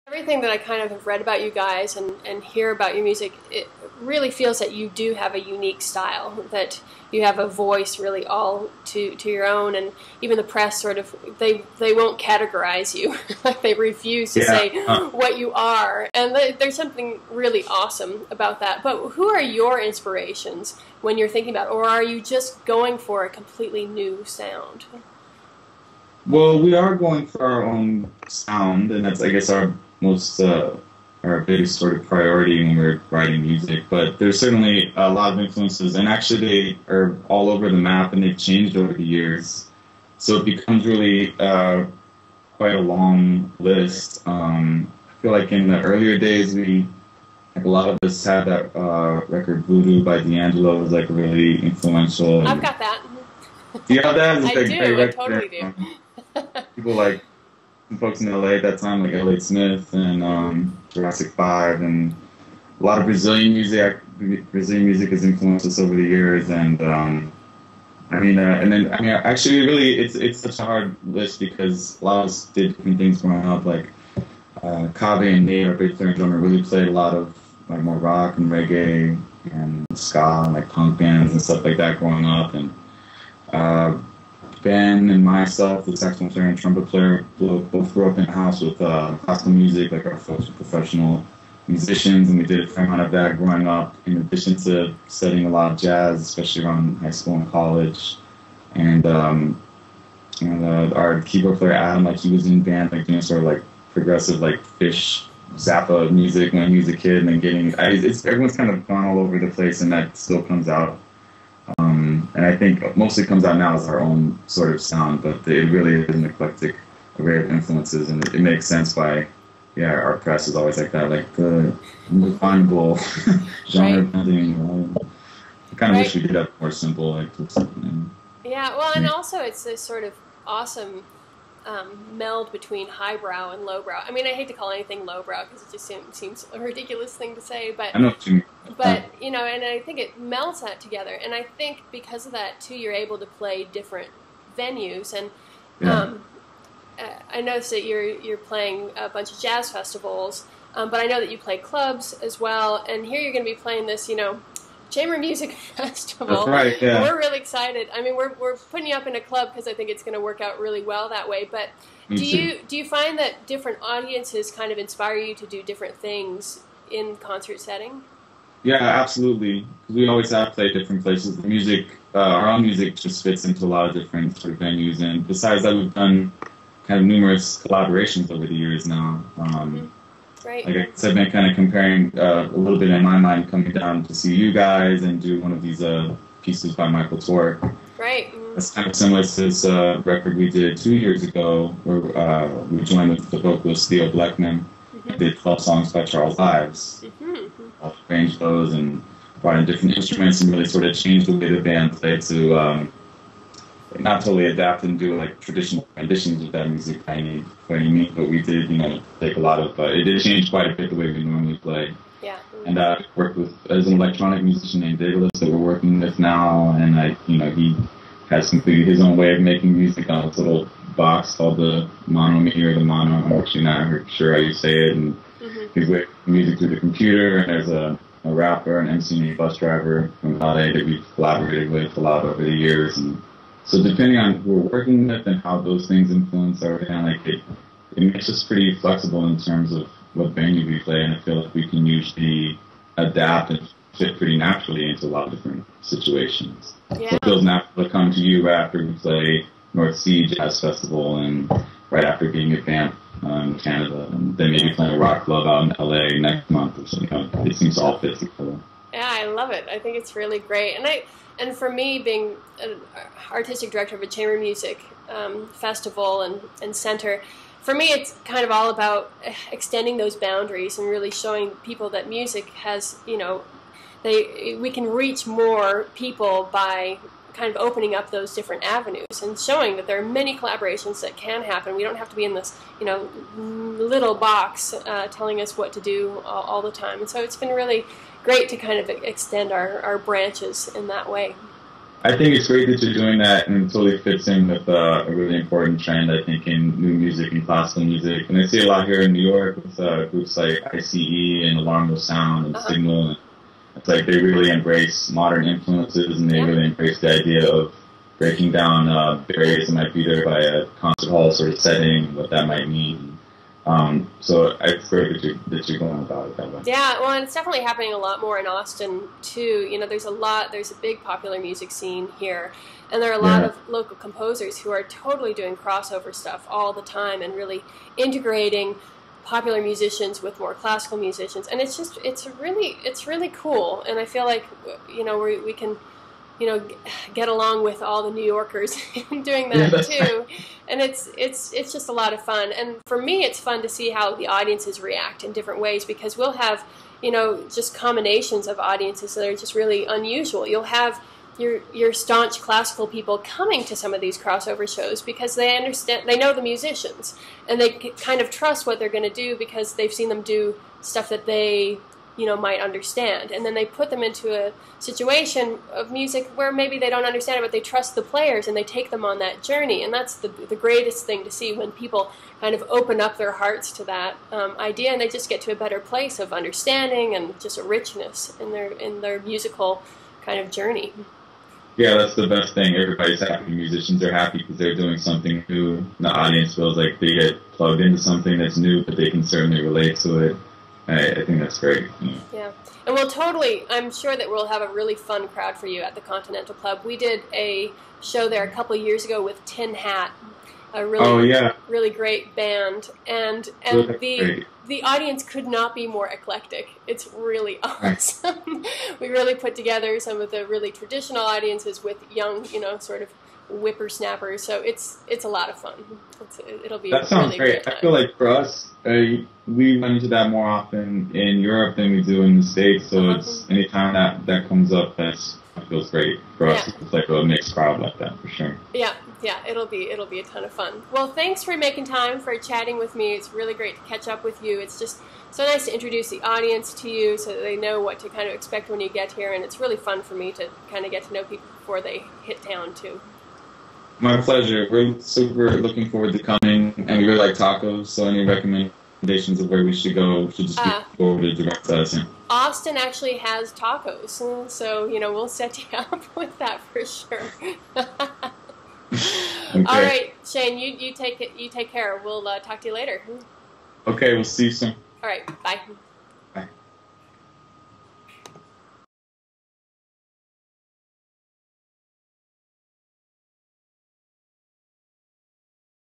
Everything that I kind of have read about you guys and hear about your music, it really feels that you do have a unique style, that you have a voice really all to your own, and even the press sort of, they won't categorize you. Like they refuse to say what you are, and there's something really awesome about that. But who are your inspirations when you're thinking about, or are you just going for a completely new sound? Well, we are going for our own sound, and that's, I guess, our most our biggest sort of priority when we're writing music. But there's certainly a lot of influences, and actually they are all over the map, and they've changed over the years. So it becomes really quite a long list. I feel like in the earlier days, like a lot of us had that record Voodoo by D'Angelo was like really influential. I've got that. Do you have that? It's I like do. I totally do. People like some folks in LA at that time, like L.A. Smith and Jurassic 5, and a lot of Brazilian music. Brazilian music has influenced us over the years, and actually, really, it's such a hard list because a lot of us did different things growing up. Like Kaveh and Nate, our bass player and drummer, really played a lot of like more rock and reggae and ska and like punk bands and stuff like that growing up, and Ben and myself, the saxophone player and trumpet player, both grew up in a house with classical music. Like our folks were professional musicians, and we did a fair amount of that growing up, in addition to studying a lot of jazz, especially around high school and college. And our keyboard player Adam, like he was in band, like doing sort of like progressive, like Fish, Zappa music when he was a kid, and then everyone's kind of gone all over the place, and that still comes out. And I think mostly comes out now as our own sort of sound, but it really is an eclectic array of influences, and it makes sense why, our press is always like that, like the undefinable genre bending. I kind of wish we did that more simple, like. Yeah, well, and also it's this sort of awesome meld between highbrow and lowbrow. I mean, I hate to call anything lowbrow because it just seems a ridiculous thing to say, but I know what you mean. But and I think it melds that together, and I think because of that too, you're able to play different venues. And I noticed that you're playing a bunch of jazz festivals, but I know that you play clubs as well. And here you're going to be playing this, Chamber Music Festival. That's right, yeah. We're really excited. I mean, we're putting you up in a club because I think it's going to work out really well that way. But do you find that different audiences kind of inspire you to do different things in concert setting? Yeah, absolutely. We always have played different places. The music, our own music, just fits into a lot of different sort of venues. And besides that, we've done kind of numerous collaborations over the years now. Right. Like I said, I've been kind of comparing a little bit in my mind, coming down to see you guys and do one of these pieces by Michael Tork. Right. That's kind of similar to this record we did 2 years ago, where we joined with the vocalist Theo Bleckman. Did 12 songs by Charles Ives. Arranged those and brought in different instruments and really sort of changed the way the band played to not totally adapt and do like traditional renditions of that music by any means, but we did, take a lot of, it did change quite a bit the way we normally play. Yeah. And worked with, as an electronic musician named Daedalus that we're working with now, and he has completely his own way of making music on this little box called the Mono-Me or the Mono, I'm actually not sure how you say it, and he's with music through the computer, and there's a rapper, an MC and a bus driver from LA that we've collaborated with a lot over the years, and so depending on who we're working with and how those things influence our band, like it makes us pretty flexible in terms of what venue we play, and I feel like we can usually adapt and fit pretty naturally into a lot of different situations. Yeah. So it feels natural to come to you right after we play North Sea Jazz Festival and right after being at Banff in Canada, and then maybe playing a rock club out in LA next month or something. It seems to all fit together. Yeah, I love it. I think it's really great. And for me, being an artistic director of a chamber music festival and center, for me it's kind of all about extending those boundaries and really showing people that music has, we can reach more people by kind of opening up those different avenues and showing that there are many collaborations that can happen. We don't have to be in this, little box telling us what to do all the time. And so it's been really great to kind of extend our branches in that way. I think it's great that you're doing that, and it totally fits in with a really important trend, I think, in new music and classical music. And I see a lot here in New York with groups like ICE and Alarm No Sound and Signal. And it's like they really embrace modern influences, and they really embrace the idea of breaking down barriers that might be there by a concert hall sort of setting, what that might mean. So it's great that you're going about it that way. Yeah, well, and it's definitely happening a lot more in Austin too. You know, there's a big popular music scene here, and there are a lot of local composers who are totally doing crossover stuff all the time and really integrating popular musicians with more classical musicians, and it's really cool. And I feel like, you know, we can, you know, get along with all the New Yorkers doing that too. And it's just a lot of fun. And for me, it's fun to see how the audiences react in different ways, because we'll have, you know, just combinations of audiences that are just really unusual. You'll have your staunch classical people coming to some of these crossover shows because they know the musicians, and they kind of trust what they're going to do because they've seen them do stuff that they, you know, might understand. And then they put them into a situation of music where maybe they don't understand it, but they trust the players and they take them on that journey. And that's the greatest thing to see, when people kind of open up their hearts to that idea, and they just get to a better place of understanding and just a richness in their musical kind of journey. Yeah, that's the best thing. Everybody's happy. Musicians are happy because they're doing something new. The audience feels like they get plugged into something that's new, but they can certainly relate to it. I think that's great. Yeah. And I'm sure that we'll have a really fun crowd for you at the Continental Club. We did a show there a couple of years ago with Tin Hat, a really great band, and the audience could not be more eclectic. It's really awesome. We really put together some of the really traditional audiences with young, you know, sort of whippersnappers. So it's a lot of fun. It'll be that sounds really great. I feel like for us, we run into that more often in Europe than we do in the States. So it's anytime that comes up, that feels great for us. It's like a mixed crowd like that for sure. Yeah, it'll be a ton of fun. Well, thanks for making time for chatting with me. It's really great to catch up with you. It's just so nice to introduce the audience to you so that they know what to kind of expect when you get here, and it's really fun for me to kind of get to know people before they hit town too. My pleasure. We're super looking forward to coming, and we really like tacos, so any recommendations of where we should go should just be over to direct us. Austin actually has tacos, so, you know, we'll set you up with that for sure. Okay. All right, Shane, you take care. We'll talk to you later. Okay, we'll see you soon. All right, bye.